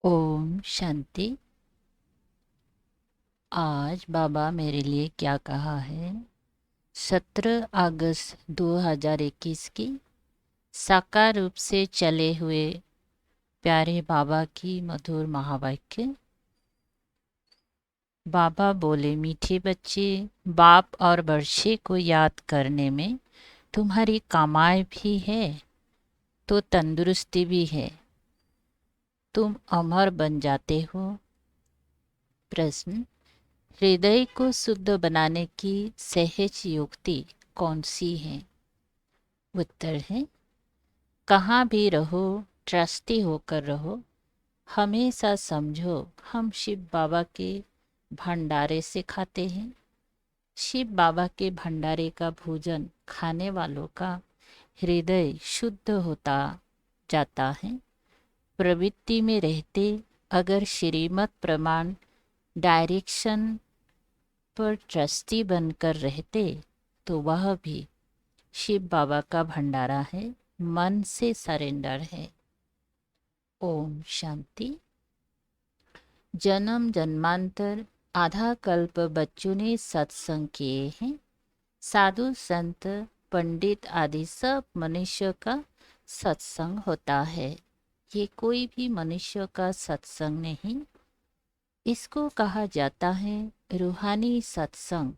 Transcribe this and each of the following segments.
ओम शांति। आज बाबा मेरे लिए क्या कहा है? 17 अगस्त 2021 की साकार रूप से चले हुए प्यारे बाबा की मधुर महावाक्य। बाबा बोले, मीठे बच्चे, बाप और वर्षे को याद करने में तुम्हारी कमाई भी है तो तंदुरुस्ती भी है। तुम अमर बन जाते हो। प्रश्न: हृदय को शुद्ध बनाने की सहज युक्ति कौन सी है? उत्तर है, कहाँ भी रहो ट्रस्टी होकर रहो। हमेशा समझो हम शिव बाबा के भंडारे से खाते हैं। शिव बाबा के भंडारे का भोजन खाने वालों का हृदय शुद्ध होता जाता है। प्रवृत्ति में रहते अगर श्रीमत प्रमाण डायरेक्शन पर ट्रस्टी बनकर रहते तो वह भी शिव बाबा का भंडारा है, मन से सरेंडर है। ओम शांति। जन्म जन्मांतर आधा कल्प बच्चों ने सत्संग किए हैं। साधु संत पंडित आदि सब मनुष्य का सत्संग होता है। ये कोई भी मनुष्य का सत्संग नहीं। इसको कहा जाता है रूहानी सत्संग।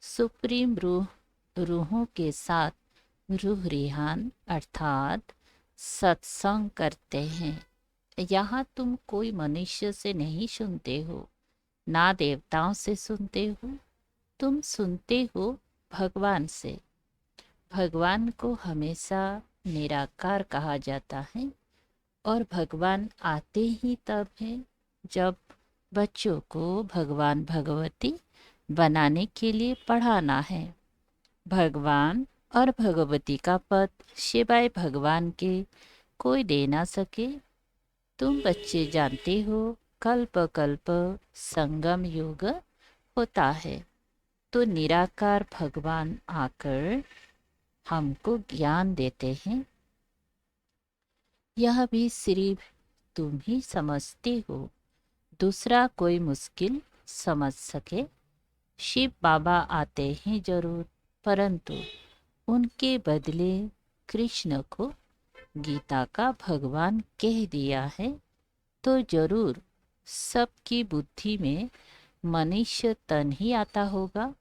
सुप्रीम रूह रूहों के साथ रूह रिहान अर्थात सत्संग करते हैं। यहाँ तुम कोई मनुष्य से नहीं सुनते हो, ना देवताओं से सुनते हो। तुम सुनते हो भगवान से। भगवान को हमेशा निराकार कहा जाता है और भगवान आते ही तब है जब बच्चों को भगवान भगवती बनाने के लिए पढ़ाना है। भगवान और भगवती का पद सिवाय भगवान के कोई दे ना सके। तुम बच्चे जानते हो कल्प कल्प संगम युग होता है तो निराकार भगवान आकर हमको ज्ञान देते हैं। यह भी सिर्फ तुम ही समझते हो, दूसरा कोई मुश्किल समझ सके। शिव बाबा आते हैं जरूर, परंतु उनके बदले कृष्ण को गीता का भगवान कह दिया है तो जरूर सबकी बुद्धि में मनुष्य तन ही आता होगा।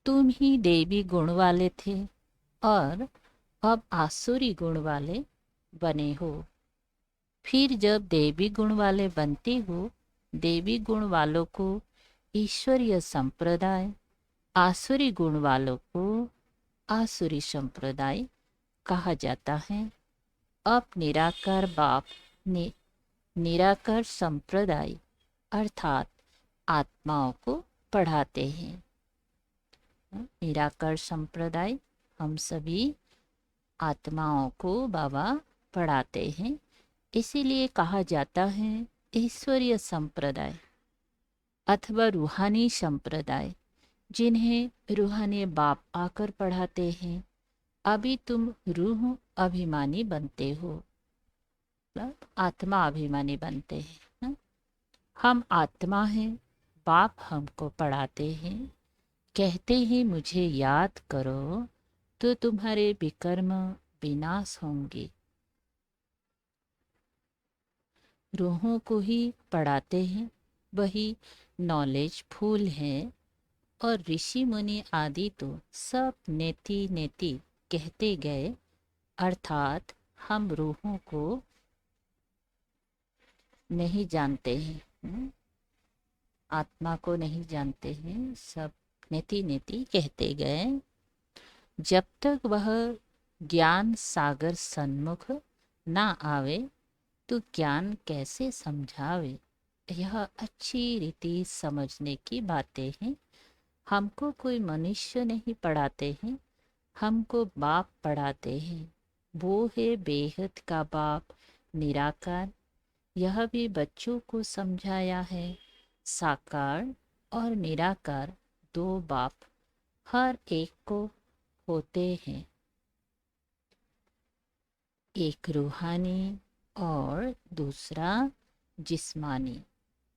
तुम ही देवी गुण वाले थे और अब आसुरी गुण वाले बने हो। फिर जब देवी गुण वाले बनते हो, देवी गुण वालों को ईश्वरीय संप्रदाय, आसुरी गुण वालों को आसुरी संप्रदाय कहा जाता है। अब निराकार बाप ने निराकार संप्रदाय अर्थात आत्माओं को पढ़ाते हैं। निराकार संप्रदाय हम सभी आत्माओं को बाबा पढ़ाते हैं, इसीलिए कहा जाता है ईश्वरीय संप्रदाय अथवा रूहानी संप्रदाय, जिन्हें रूहानी बाप आकर पढ़ाते हैं। अभी तुम रूह अभिमानी बनते हो, मतलब आत्मा अभिमानी बनते हैं ना? हम आत्मा हैं, बाप हमको पढ़ाते हैं, कहते हैं मुझे याद करो तो तुम्हारे विकर्म विनाश होंगे। रूहों को ही पढ़ाते हैं, वही नॉलेज फूल है। और ऋषि मुनि आदि तो सब नेति नेति कहते गए, अर्थात हम रूहों को नहीं जानते हैं, आत्मा को नहीं जानते हैं, सब नेति नेति कहते गए। जब तक वह ज्ञान सागर सन्मुख ना आवे तो ज्ञान कैसे समझावे। यह अच्छी रीति समझने की बातें हैं। हमको कोई मनुष्य नहीं पढ़ाते हैं, हमको बाप पढ़ाते हैं। वो है बेहद का बाप निराकार। यह भी बच्चों को समझाया है। साकार और निराकार दो बाप हर एक को होते हैं। एक रूहानी और दूसरा जिस्मानी।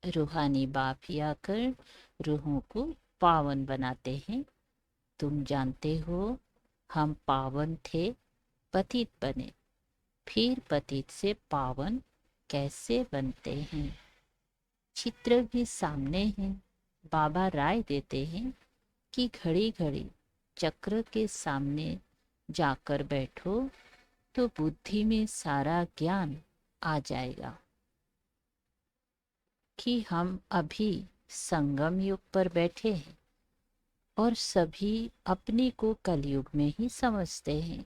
रूहानी बाप ही आकर रूहों को पावन बनाते हैं। तुम जानते हो हम पावन थे, पतित बने, फिर पतित से पावन कैसे बनते हैं। चित्र भी सामने है। बाबा राय देते हैं कि घड़ी घड़ी चक्र के सामने जाकर बैठो तो बुद्धि में सारा ज्ञान आ जाएगा कि हम अभी संगम युग पर बैठे हैं और सभी अपने को कलयुग में ही समझते हैं।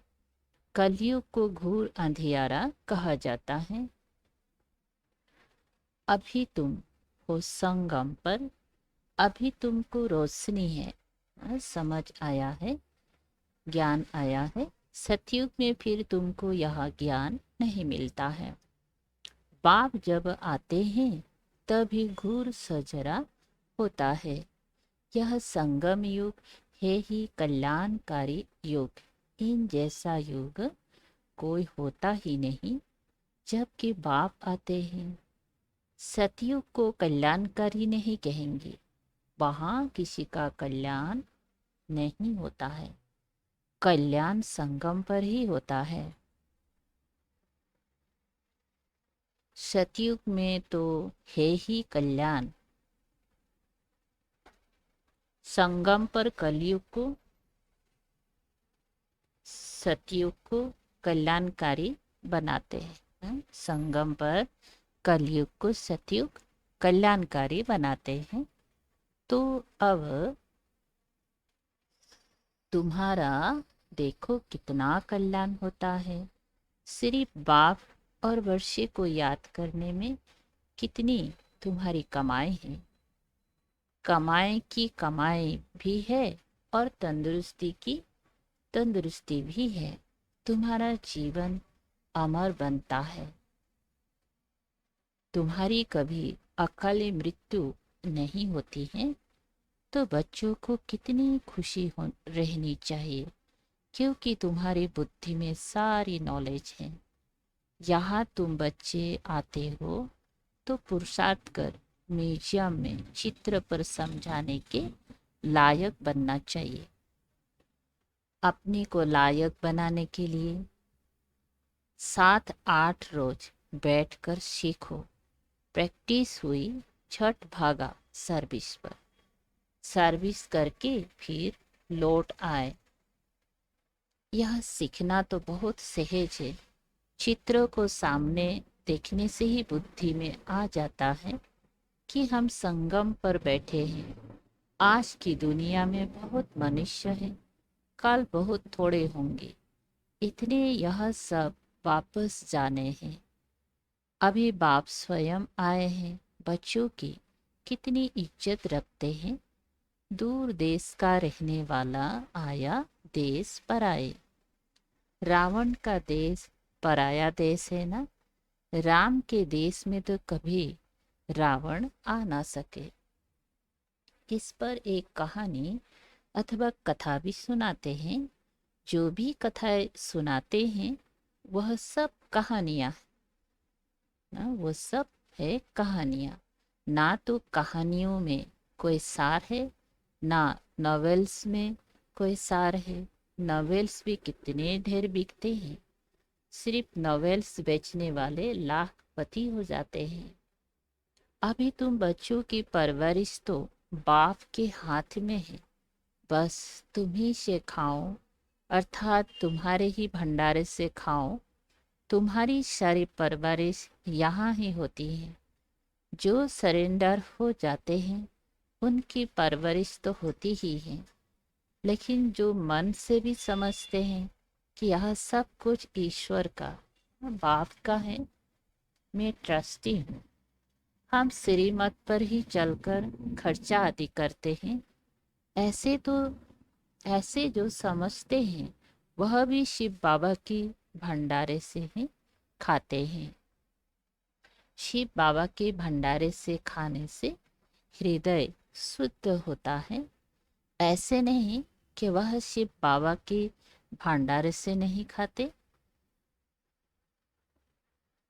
कलयुग को घोर अंधियारा कहा जाता है। अभी तुम हो संगम पर, अभी तुमको रोशनी है। समझ आया है, ज्ञान आया है। सतयुग में फिर तुमको यह ज्ञान नहीं मिलता है। बाप जब आते हैं तभी घोर सजरा होता है। यह संगम युग है ही कल्याणकारी युग। इन जैसा युग कोई होता ही नहीं। जबकि बाप आते हैं, सतयुग को कल्याणकारी नहीं कहेंगे। वहाँ किसी का कल्याण नहीं होता है। कल्याण संगम पर ही होता है। सतयुग में तो है ही कल्याण। संगम पर कलयुग को, सतयुग को कल्याणकारी बनाते हैं। संगम पर कलयुग को सतयुग कल्याणकारी बनाते हैं। तो अब तुम्हारा देखो कितना कल्याण होता है। सिर्फ बाप और वर्षे को याद करने में कितनी तुम्हारी कमाई है। कमाई की कमाई भी है और तंदुरुस्ती की तंदुरुस्ती भी है। तुम्हारा जीवन अमर बनता है। तुम्हारी कभी अकाली मृत्यु नहीं होती है। तो बच्चों को कितनी खुशी हो रहनी चाहिए, क्योंकि तुम्हारी बुद्धि में सारी नॉलेज है। यहाँ तुम बच्चे आते हो तो पुरुषार्थ कर म्यूजियम में चित्र पर समझाने के लायक बनना चाहिए। अपने को लायक बनाने के लिए 7-8 रोज बैठकर सीखो। प्रैक्टिस हुई, छठ भागा सर्विस पर। सर्विस करके फिर लौट आए। यह सीखना तो बहुत सहज है। चित्रों को सामने देखने से ही बुद्धि में आ जाता है कि हम संगम पर बैठे हैं। आज की दुनिया में बहुत मनुष्य हैं, कल बहुत थोड़े होंगे। इतने यह सब वापस जाने हैं। अभी बाप स्वयं आए हैं। बच्चों की कितनी इज्जत रखते हैं। दूर देश का रहने वाला आया देश पराए। रावण का देश पराया देश है ना। राम के देश में तो कभी रावण आ ना सके। इस पर एक कहानी अथवा कथा भी सुनाते हैं। जो भी कथाएं सुनाते हैं वह सब कहानियां ना, वो सब है कहानियां। ना तो कहानियों में कोई सार है, ना नॉवेल्स में कोई सार है। नॉवेल्स भी कितने ढेर बिकते हैं। सिर्फ नॉवेल्स बेचने वाले लाखपति हो जाते हैं। अभी तुम बच्चों की परवरिश तो बाप के हाथ में है। बस तुम ही से खाओ, अर्थात तुम्हारे ही भंडारे से खाओ। तुम्हारी सारी परवरिश यहाँ ही होती है। जो सरेंडर हो जाते हैं उनकी परवरिश तो होती ही है। लेकिन जो मन से भी समझते हैं कि यह सब कुछ ईश्वर का, बाप का है, मैं ट्रस्टी हूँ, हम श्रीमत पर ही चलकर खर्चा आदि करते हैं। ऐसे तो ऐसे जो समझते हैं वह भी शिव बाबा की भंडारे से ही खाते हैं। शिव बाबा के भंडारे से खाने से हृदय शुद्ध होता है। ऐसे नहीं कि वह शिव बाबा के भंडारे से नहीं खाते।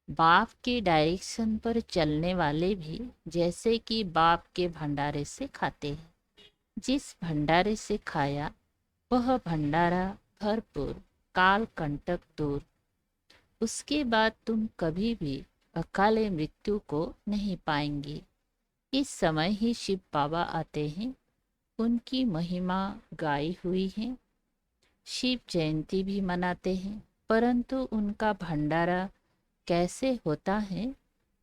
बाप के डायरेक्शन पर चलने वाले भी जैसे कि बाप के भंडारे से खाते हैं। जिस भंडारे से खाया वह भंडारा भरपूर, काल कंटक दूर। उसके बाद तुम कभी भी अकाले मृत्यु को नहीं पाएंगे। इस समय ही शिव बाबा आते हैं, उनकी महिमा गाई हुई है। शिव जयंती भी मनाते हैं, परंतु उनका भंडारा कैसे होता है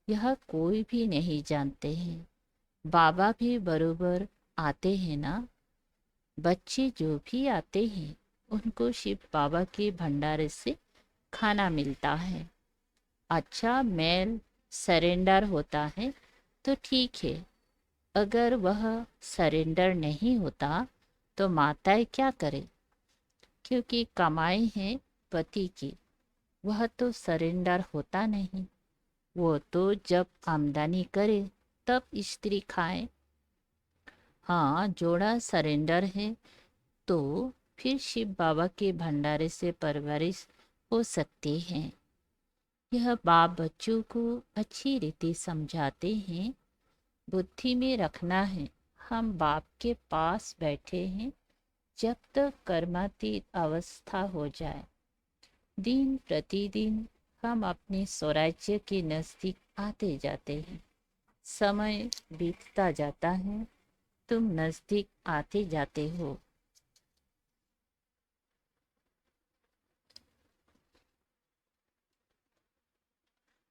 यह कोई भी नहीं जानते हैं। बाबा भी बरोबर आते हैं ना। बच्चे जो भी आते हैं उनको शिव बाबा के भंडारे से खाना मिलता है। अच्छा, मेल सरेंडर होता है तो ठीक है, अगर वह सरेंडर नहीं होता तो माताएं क्या करें, क्योंकि कमाई है पति की, वह तो सरेंडर होता नहीं। वो तो जब आमदनी करे तब स्त्री खाए। हाँ, जोड़ा सरेंडर है तो फिर शिव बाबा के भंडारे से परवरिश हो सकती है। यह बाप बच्चों को अच्छी रीति समझाते हैं। बुद्धि में रखना है, हम बाप के पास बैठे हैं जब तक कर्मातीत अवस्था हो जाए। दिन प्रतिदिन हम अपने स्वराज्य के नजदीक आते जाते हैं। समय बीतता जाता है, तुम नजदीक आते जाते हो।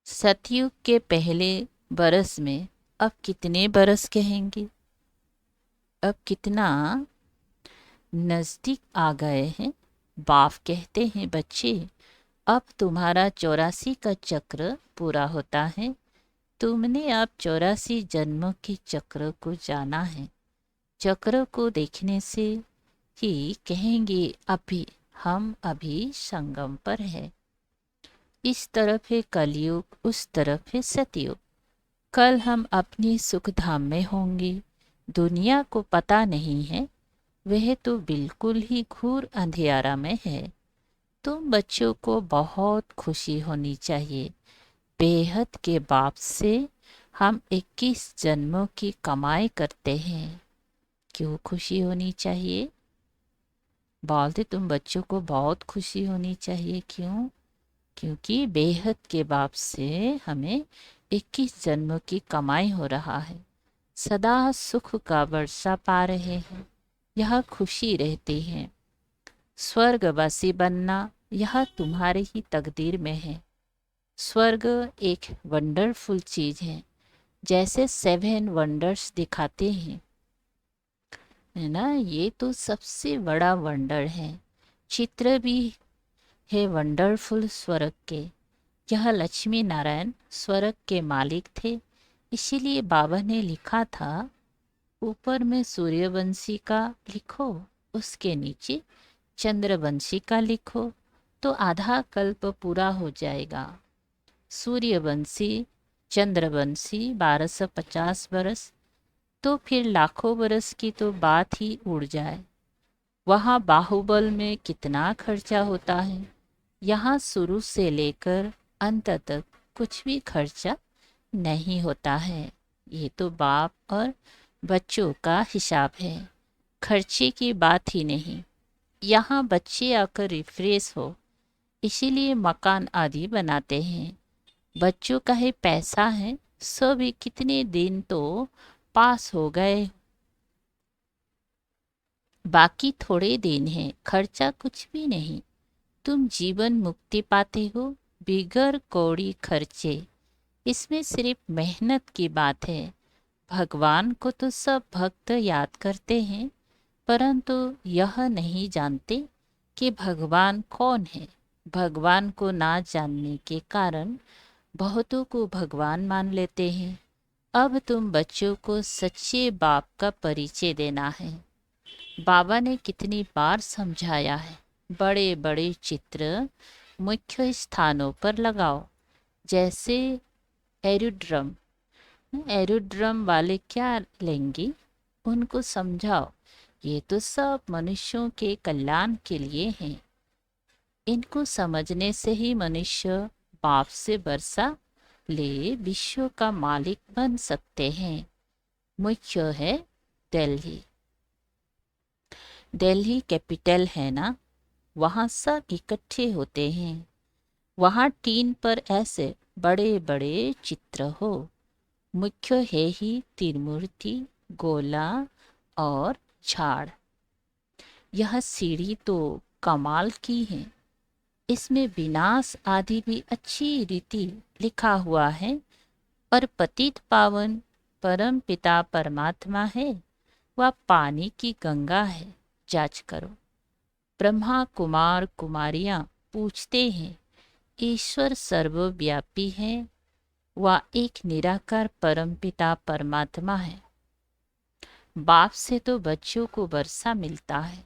सतयुग के पहले बरस में अब कितने बरस कहेंगे, अब कितना नजदीक आ गए हैं। बाप कहते हैं, बच्चे अब तुम्हारा 84 का चक्र पूरा होता है। तुमने अब 84 जन्मों के चक्र को जाना है। चक्र को देखने से ही कहेंगे अभी हम अभी संगम पर है। इस तरफ है कलयुग, उस तरफ है सतयुग। कल हम अपनी सुख धाम में होंगे। दुनिया को पता नहीं है, वह तो बिल्कुल ही घोर अंधियारा में है। तुम बच्चों को बहुत खुशी होनी चाहिए। बेहद के बाप से हम 21 जन्मों की कमाई करते हैं। क्यों खुशी होनी चाहिए? बोलते तुम बच्चों को बहुत खुशी होनी चाहिए। क्यों? क्योंकि बेहद के बाप से हमें 21 जन्मों की कमाई हो रहा है। सदा सुख का वर्षा पा रहे हैं, यह खुशी रहती है। स्वर्गवासी बनना यह तुम्हारे ही तकदीर में है। स्वर्ग एक वंडरफुल चीज है, जैसे 7 वंडर्स दिखाते हैं, है ना। ये तो सबसे बड़ा वंडर है। चित्र भी है वंडरफुल स्वर्ग के। यह लक्ष्मी नारायण स्वर्ग के मालिक थे, इसीलिए बाबा ने लिखा था, ऊपर में सूर्यवंशी का लिखो, उसके नीचे चंद्रवंशी का लिखो, तो आधा कल्प पूरा हो जाएगा। सूर्यवंशी चंद्रवंशी 1250 बरस, तो फिर लाखों बरस की तो बात ही उड़ जाए। वहाँ बाहुबल में कितना खर्चा होता है, यहाँ शुरू से लेकर अंत तक कुछ भी खर्चा नहीं होता है। ये तो बाप और बच्चों का हिसाब है, खर्चे की बात ही नहीं। यहाँ बच्चे आकर रिफ्रेश हो, इसीलिए मकान आदि बनाते हैं। बच्चों का ही पैसा है, सो भी कितने दिन तो पास हो गए, बाकी थोड़े दिन हैं, खर्चा कुछ भी नहीं। तुम जीवन मुक्ति पाते हो बिगर कौड़ी खर्चे। इसमें सिर्फ मेहनत की बात है। भगवान को तो सब भक्त याद करते हैं, परंतु यह नहीं जानते कि भगवान कौन है। भगवान को ना जानने के कारण बहुतों को भगवान मान लेते हैं। अब तुम बच्चों को सच्चे बाप का परिचय देना है। बाबा ने कितनी बार समझाया है, बड़े बड़े चित्र मुख्य स्थानों पर लगाओ, जैसे एरोड्रम। एरोड्रम वाले क्या लेंगे, उनको समझाओ, ये तो सब मनुष्यों के कल्याण के लिए हैं। इनको समझने से ही मनुष्य बाप से वर्षा ले विश्व का मालिक बन सकते हैं। मुख्य है दिल्ली। दिल्ली कैपिटल है ना, वहाँ सब इकट्ठे होते हैं। वहाँ टीन पर ऐसे बड़े बड़े चित्र हो। मुख्य है ही त्रिमूर्ति, गोला और झाड़। यह सीढ़ी तो कमाल की है। इसमें विनाश आदि भी अच्छी रीति लिखा हुआ है। और पतित पावन परम पिता परमात्मा है, वह पानी की गंगा है, जांच करो। ब्रह्मा कुमार कुमारियां पूछते हैं, ईश्वर सर्वव्यापी है, वह एक निराकार परम पिता परमात्मा है। बाप से तो बच्चों को वर्षा मिलता है।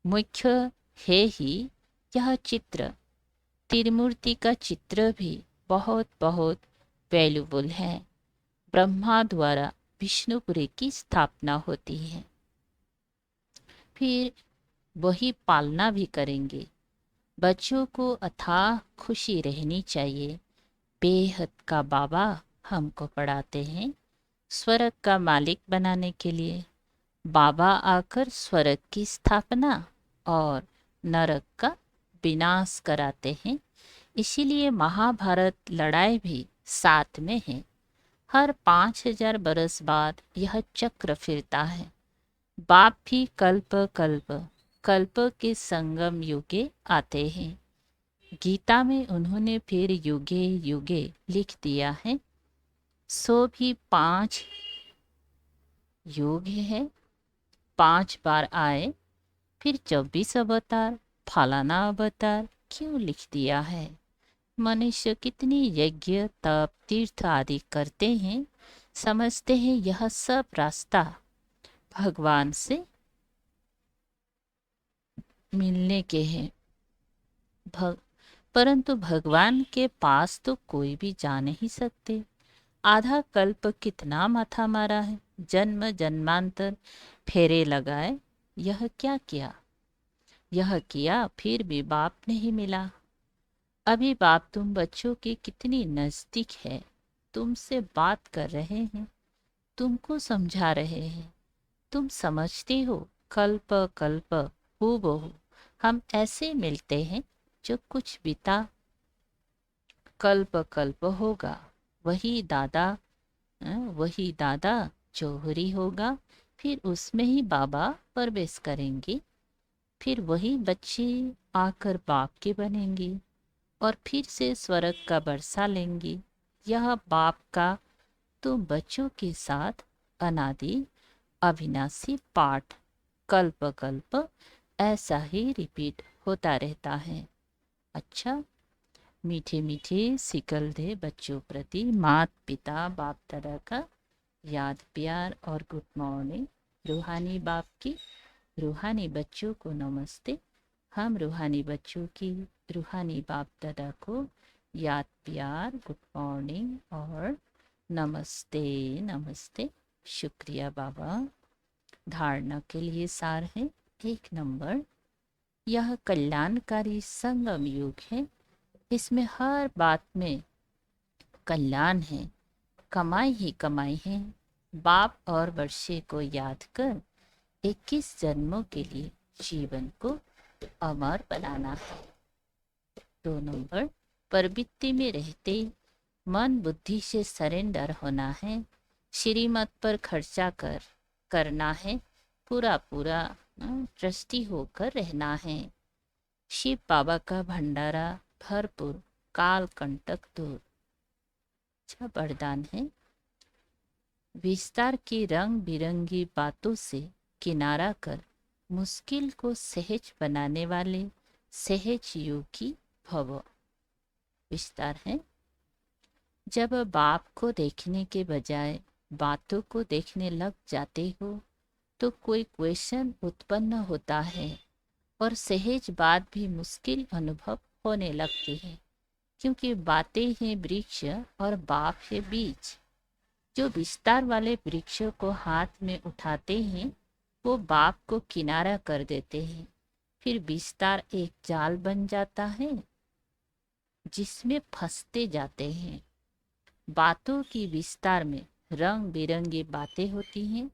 मुख्य है ही यह चित्र। त्रिमूर्ति का चित्र भी बहुत बहुत वैल्यूबल है। ब्रह्मा द्वारा विष्णुपुरी की स्थापना होती है, फिर वही पालना भी करेंगे। बच्चों को अथाह खुशी रहनी चाहिए। बेहद का बाबा हमको पढ़ाते हैं स्वर्ग का मालिक बनाने के लिए। बाबा आकर स्वर्ग की स्थापना और नरक का विनाश कराते हैं। इसीलिए महाभारत लड़ाई भी साथ में है। हर 5000 बरस बाद यह चक्र फिरता है। बाप भी कल्प कल्प कल्प के संगम युगे आते हैं। गीता में उन्होंने फिर युगे युगे लिख दिया है। सो भी 5 युग है। 5 बार आए, फिर 24 अवतार, फलाना अवतार क्यों लिख दिया है? मनुष्य कितनी यज्ञ तप तीर्थ आदि करते हैं, समझते हैं यह सब रास्ता भगवान से मिलने के हैं। परंतु भगवान के पास तो कोई भी जा नहीं सकते। आधा कल्प कितना माथा मारा है, जन्म जन्मांतर फेरे लगाए, यह क्या किया? यह किया फिर भी बाप नहीं मिला। अभी बाप तुम बच्चों के कितनी नजदीक है, तुमसे बात कर रहे हैं, तुमको समझा रहे हैं। तुम समझते हो कल्प कल्प हूबहू हम ऐसे मिलते हैं। जो कुछ बीता कल्प कल्प होगा वही दादा वही दादा जौहरी होगा। फिर उसमें ही बाबा प्रवेश करेंगे। फिर वही बच्चे आकर बाप के बनेंगे और फिर से स्वर्ग का बरसा लेंगी। यह बाप का तो बच्चों के साथ अनादि अविनाशी पाठ कल्प कल्प ऐसा ही रिपीट होता रहता है। अच्छा, मीठे मीठे सिकल दे बच्चों प्रति मात पिता बाप दादा का याद प्यार और गुड मॉर्निंग। रूहानी बाप की रूहानी बच्चों को नमस्ते। हम रूहानी बच्चों की रूहानी बाप दादा को याद प्यार गुड मॉर्निंग और नमस्ते नमस्ते। शुक्रिया बाबा। धारणा के लिए सार है। 1 नंबर, यह कल्याणकारी संगम युग है। इसमें हर बात में कल्याण है, कमाई ही कमाई है। बाप और वर्षे को याद कर 21 जन्मों के लिए जीवन को अमर बनाना है। 2 नंबर, प्रवृत्ति में रहते मन बुद्धि से सरेंडर होना है। श्रीमत पर खर्चा करना है। पूरा पूरा ट्रस्टी होकर रहना है। शिव बाबा का भंडारा भरपूर, काल कंटक दूर। अच्छा वरदान है। विस्तार की रंग बिरंगी बातों से किनारा कर मुश्किल को सहज बनाने वाले सहज योगी भव। विस्तार है। जब बाप को देखने के बजाय बातों को देखने लग जाते हो तो कोई क्वेश्चन उत्पन्न होता है और सहज बात भी मुश्किल अनुभव होने लगती है। क्योंकि बातें हैं वृक्ष और बाप है बीज। जो विस्तार वाले वृक्ष को हाथ में उठाते हैं वो बाप को किनारा कर देते हैं। फिर विस्तार एक जाल बन जाता है जिसमें फंसते जाते हैं। बातों की विस्तार में रंग बिरंगी बातें होती हैं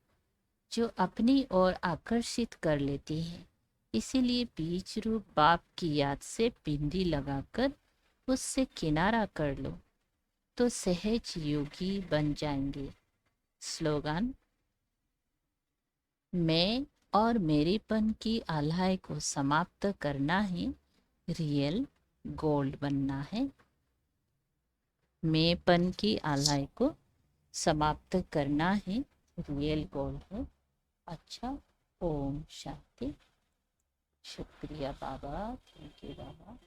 जो अपनी ओर आकर्षित कर लेती हैं। इसीलिए बीज रूप बाप की याद से बिंदी लगाकर उससे किनारा कर लो तो सहज योगी बन जाएंगे। स्लोगन: मैं और मेरेपन की आलाय को समाप्त करना ही रियल गोल्ड बनना है। मैंपन की आलाय को समाप्त करना ही रियल गोल्ड है। अच्छा, ओम शांति। शुक्रिया बाबा, थैंक यू बाबा।